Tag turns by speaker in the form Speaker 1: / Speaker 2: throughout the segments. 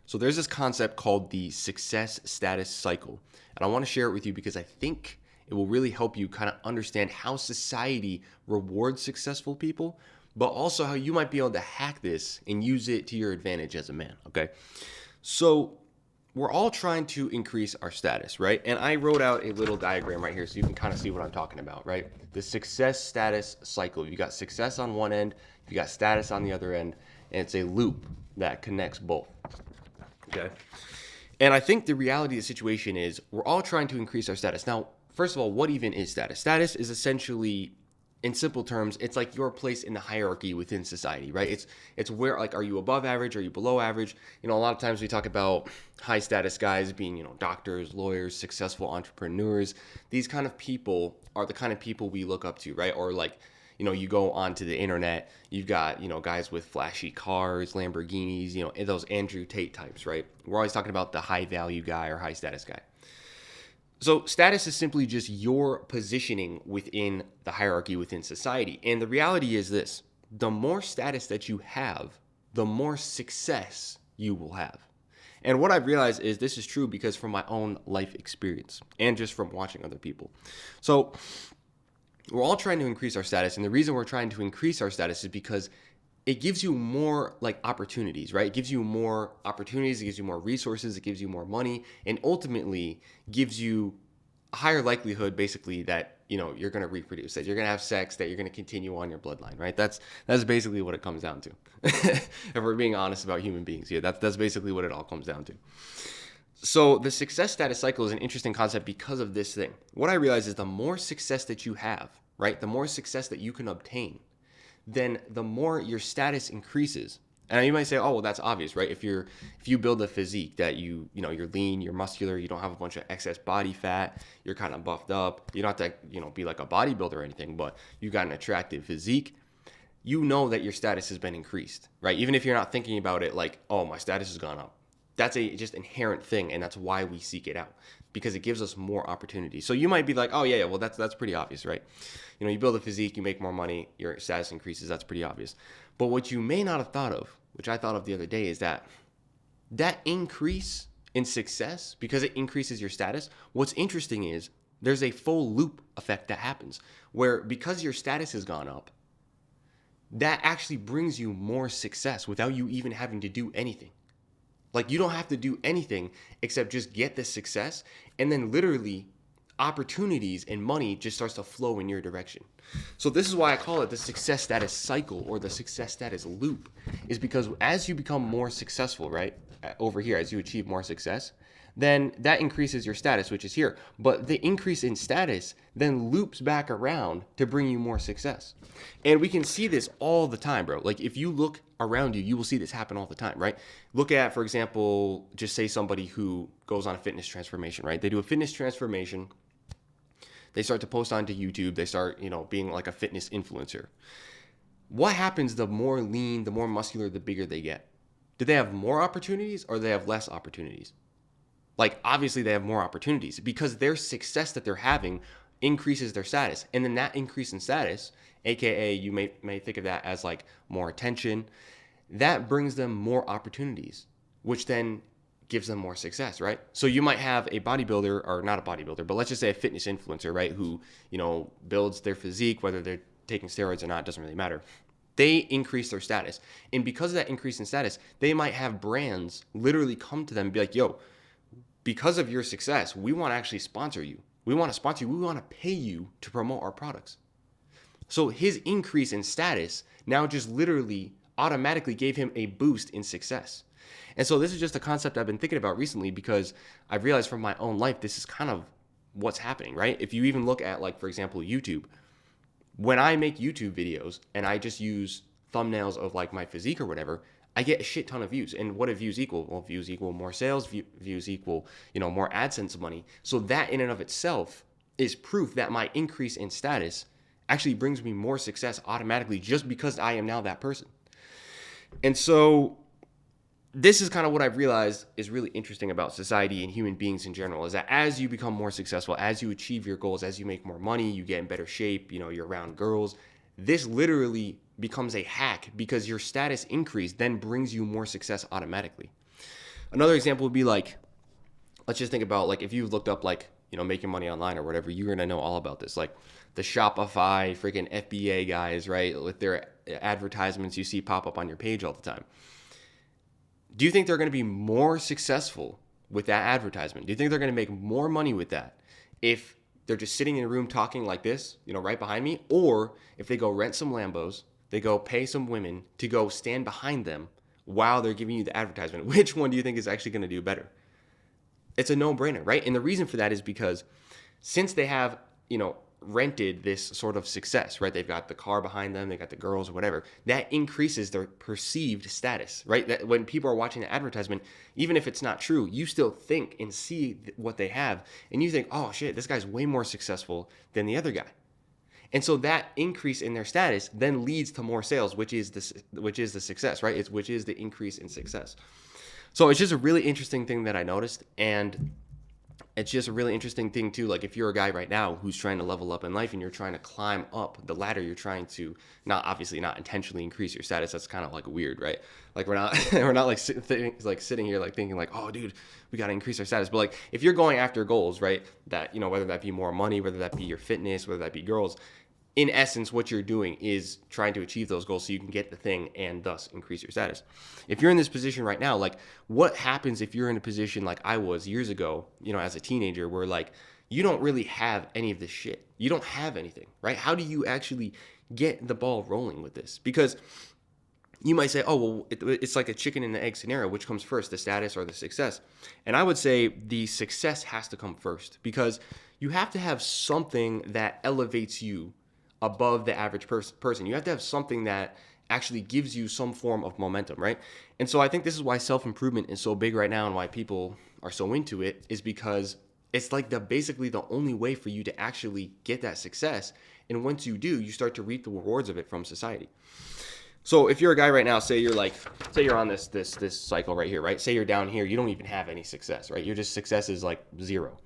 Speaker 1: So there's this concept called the success status cycle. And I want to share it with you because I think it will really help you kind of understand how society rewards successful people, but also how you might be able to hack this and use it to your advantage as a man, okay? So we're all trying to increase our status, right? And I wrote out a little diagram right here so you can kind of see what I'm talking about, right? The success status cycle. You got success on one end, you got status on the other end, and it's a loop that connects both. Okay. And I think the reality of the situation is we're all trying to increase our status. Now, first of all, what even is status? Status is essentially, in simple terms, it's like your place in the hierarchy within society, right? It's where, like, are you above average? Are you below average? You know, a lot of times we talk about high status guys being, you know, doctors, lawyers, successful entrepreneurs. These kind of people are the kind of people we look up to, right? Or like, you know, you go onto the internet, you've got, you know, guys with flashy cars, Lamborghinis, you know, those Andrew Tate types, right? We're always talking about the high value guy or high status guy. So status is simply just your positioning within the hierarchy within society. And the reality is this: the more status that you have, the more success you will have. And what I've realized is this is true because from my own life experience and just from watching other people. So we're all trying to increase our status, and the reason we're trying to increase our status is because it gives you more like opportunities, right? It gives you more opportunities, it gives you more resources, it gives you more money, and ultimately gives you a higher likelihood basically that, you know, you're going to reproduce, that you're going to have sex, that you're going to continue on your bloodline, right? That's basically what it comes down to. If we're being honest about human beings here, that's basically what it all comes down to. So the success status cycle is an interesting concept because of this thing. What I realize is the more success that you have, right? The more success that you can obtain, then the more your status increases. And you might say, oh, well, that's obvious, right? If you build a physique that you know, you're lean, you're muscular, you don't have a bunch of excess body fat, you're kind of buffed up, you don't have to, you know, be like a bodybuilder or anything, but you got an attractive physique, you know that your status has been increased, right? Even if you're not thinking about it like, oh, my status has gone up. That's a just inherent thing, and that's why we seek it out, because it gives us more opportunities. So you might be like, oh yeah, well that's pretty obvious, right? You know, you build a physique, you make more money, your status increases. That's pretty obvious. But what you may not have thought of, which I thought of the other day, is that increase in success, because it increases your status. What's interesting is there's a full loop effect that happens where, because your status has gone up, that actually brings you more success without you even having to do anything. Like, you don't have to do anything except just get the success, and then literally opportunities and money just starts to flow in your direction. So this is why I call it the success status cycle, or the success status loop, is because as you become more successful, right, over here, as you achieve more success, then that increases your status, which is here. But the increase in status then loops back around to bring you more success. And we can see this all the time, bro. Like, if you look around you, you will see this happen all the time, right? Look at, for example, just say somebody who goes on a fitness transformation, right? They do a fitness transformation. They start to post onto YouTube. They start, you know, being like a fitness influencer. What happens the more lean, the more muscular, the bigger they get? Do they have more opportunities, or do they have less opportunities? Like, obviously they have more opportunities, because their success that they're having increases their status. And then that increase in status, aka you may think of that as like more attention, that brings them more opportunities, which then gives them more success, right? So you might have a bodybuilder, or not a bodybuilder, but let's just say a fitness influencer, right? Who, you know, builds their physique, whether they're taking steroids or not, doesn't really matter. They increase their status. And because of that increase in status, they might have brands literally come to them and be like, yo, because of your success, we want to actually sponsor you. We want to sponsor you. We want to pay you to promote our products. So his increase in status now just literally automatically gave him a boost in success. And so this is just a concept I've been thinking about recently, because I've realized from my own life, this is kind of what's happening, right? If you even look at, like, for example, YouTube, when I make YouTube videos and I just use thumbnails of like my physique or whatever, I get a shit ton of views. And what do views equal? Well, views equal more sales, views equal, you know, more AdSense money. So that in and of itself is proof that my increase in status actually brings me more success automatically, just because I am now that person. And so this is kind of what I've realized is really interesting about society and human beings in general, is that as you become more successful, as you achieve your goals, as you make more money, you get in better shape, you know, you're around girls, this literally becomes a hack, because your status increase then brings you more success automatically. Another example would be like, let's just think about like if you've looked up like, making money online or whatever, you're going to know all about this. Like the Shopify freaking FBA guys, right? With their advertisements you see pop up on your page all the time. Do you think they're going to be more successful with that advertisement? Do you think they're going to make more money with that if they're just sitting in a room talking like this, right behind me? Or if they go rent some Lambos, they go pay some women to go stand behind them while they're giving you the advertisement? Which one do you think is actually going to do better? It's a no-brainer, right? And the reason for that is because since they have, rented this sort of success, right? They've got the car behind them, they got the girls or whatever. That increases their perceived status, right? That when people are watching the advertisement, even if it's not true, you still think and see what they have, and you think, oh shit, this guy's way more successful than the other guy. And so that increase in their status then leads to more sales, which is the success, right? Which is the increase in success. So it's just a really interesting thing that I noticed, and it's just a really interesting thing too. Like if you're a guy right now who's trying to level up in life and you're trying to climb up the ladder, you're trying to not intentionally increase your status. That's kind of like weird, right? Like we're not like sitting here like thinking like, oh dude, we got to increase our status. But like if you're going after goals, right? That, whether that be more money, whether that be your fitness, whether that be girls, in essence, what you're doing is trying to achieve those goals so you can get the thing and thus increase your status. If you're in this position right now, like what happens if you're in a position like I was years ago, as a teenager, where like you don't really have any of this shit. You don't have anything, right? How do you actually get the ball rolling with this? Because you might say, oh, well, it's like a chicken and the egg scenario. Which comes first, the status or the success? And I would say the success has to come first, because you have to have something that elevates you above the average person. You have to have something that actually gives you some form of momentum, right? And so I think this is why self-improvement is so big right now and why people are so into it, is because it's like basically the only way for you to actually get that success. And once you do, you start to reap the rewards of it from society. So if you're a guy right now, say you're on this cycle right here, right? Say you're down here, you don't even have any success, right? Your just success is like zero.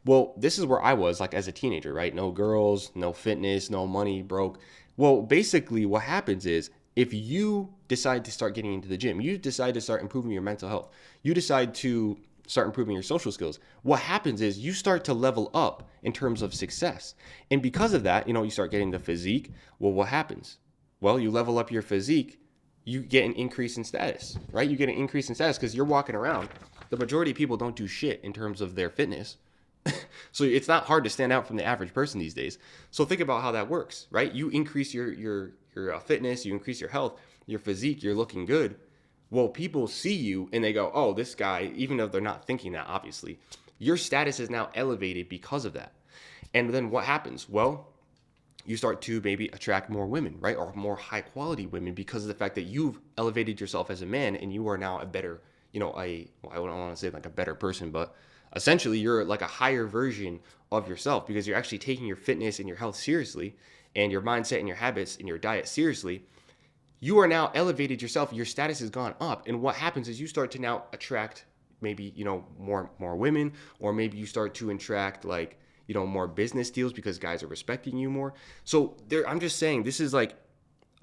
Speaker 1: Well, this is where I was like as a teenager, right? No girls, no fitness, no money, broke. Well, basically what happens is if you decide to start getting into the gym, you decide to start improving your mental health, you decide to start improving your social skills, what happens is you start to level up in terms of success. And because of that, you start getting the physique. Well, what happens? Well, you level up your physique, you get an increase in status, right? You get an increase in status because you're walking around. The majority of people don't do shit in terms of their fitness. So it's not hard to stand out from the average person these days. So think about how that works, right? You increase your fitness, you increase your health, your physique, you're looking good. Well, people see you and they go, oh, this guy, even though they're not thinking that, obviously, your status is now elevated because of that. And then what happens? Well, you start to maybe attract more women, right? Or more high quality women because of the fact that you've elevated yourself as a man and you are now a better, I don't want to say like a better person, but essentially you're like a higher version of yourself because you're actually taking your fitness and your health seriously and your mindset and your habits and your diet seriously. You are now elevated yourself. Your status has gone up. And what happens is you start to now attract maybe, more women, or maybe you start to attract like, more business deals because guys are respecting you more. So I'm just saying this is like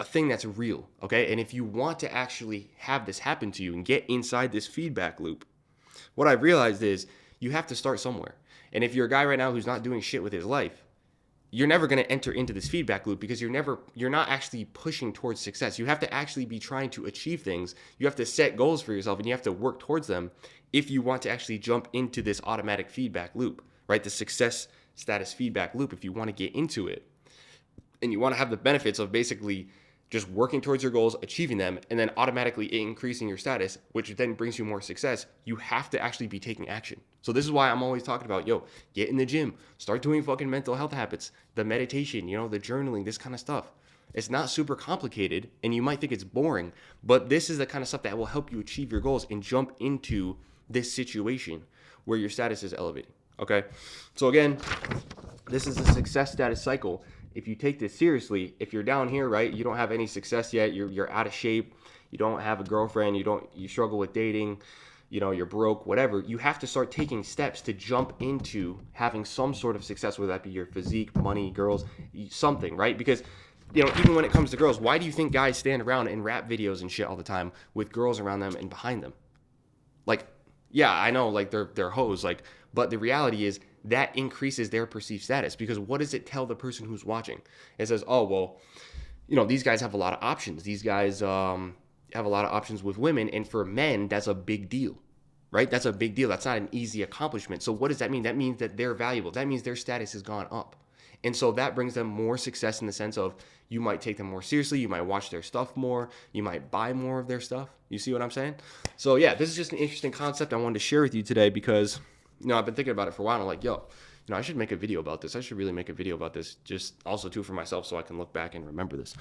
Speaker 1: a thing that's real. Okay. And if you want to actually have this happen to you and get inside this feedback loop, what I've realized is you have to start somewhere. And if you're a guy right now who's not doing shit with his life, you're never going to enter into this feedback loop because you're not actually pushing towards success. You have to actually be trying to achieve things. You have to set goals for yourself and you have to work towards them if you want to actually jump into this automatic feedback loop, right? The success status feedback loop. If you want to get into it and you want to have the benefits of basically just working towards your goals, achieving them, and then automatically increasing your status, which then brings you more success, you have to actually be taking action. So this is why I'm always talking about, get in the gym, start doing fucking mental health habits, the meditation, the journaling, this kind of stuff. It's not super complicated, and you might think it's boring, but this is the kind of stuff that will help you achieve your goals and jump into this situation where your status is elevating, okay? So again, this is a success status cycle. If you take this seriously, if you're down here, right, you don't have any success yet, you're out of shape, you don't have a girlfriend, you struggle with dating, you're broke, whatever, you have to start taking steps to jump into having some sort of success, whether that be your physique, money, girls, something, right? Because, even when it comes to girls, why do you think guys stand around in rap videos and shit all the time with girls around them and behind them? Like, Yeah, I know, like they're hoes, like, but the reality is that increases their perceived status because what does it tell the person who's watching? It says, oh well, these guys have a lot of options. These guys have a lot of options with women, and for men, that's a big deal, right? That's a big deal. That's not an easy accomplishment. So what does that mean? That means that they're valuable. That means their status has gone up. And so that brings them more success in the sense of you might take them more seriously, you might watch their stuff more, you might buy more of their stuff. You see what I'm saying? So yeah, this is just an interesting concept I wanted to share with you today because I've been thinking about it for a while. And I'm like, yo, I should make a video about this. I should really make a video about this, just also too for myself, so I can look back and remember this.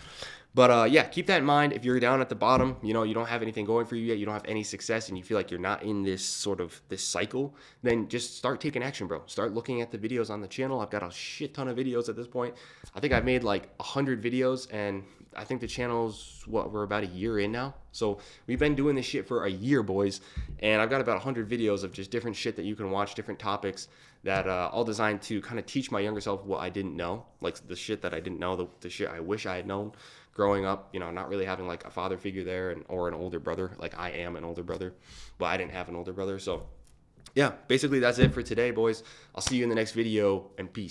Speaker 1: But yeah, keep that in mind. If you're down at the bottom, you don't have anything going for you yet, you don't have any success, and you feel like you're not in this cycle, then just start taking action, bro. Start looking at the videos on the channel. I've got a shit ton of videos at this point. I think I've made like 100 videos, and I think the channel's we're about a year in now. So we've been doing this shit for a year, boys, and I've got about 100 videos of just different shit that you can watch, different topics that all designed to kind of teach my younger self what I didn't know, like the shit that I didn't know, the shit I wish I had known growing up, not really having like a father figure there or an older brother. Like I am an older brother, but I didn't have an older brother. So yeah, basically that's it for today, boys. I'll see you in the next video, and peace.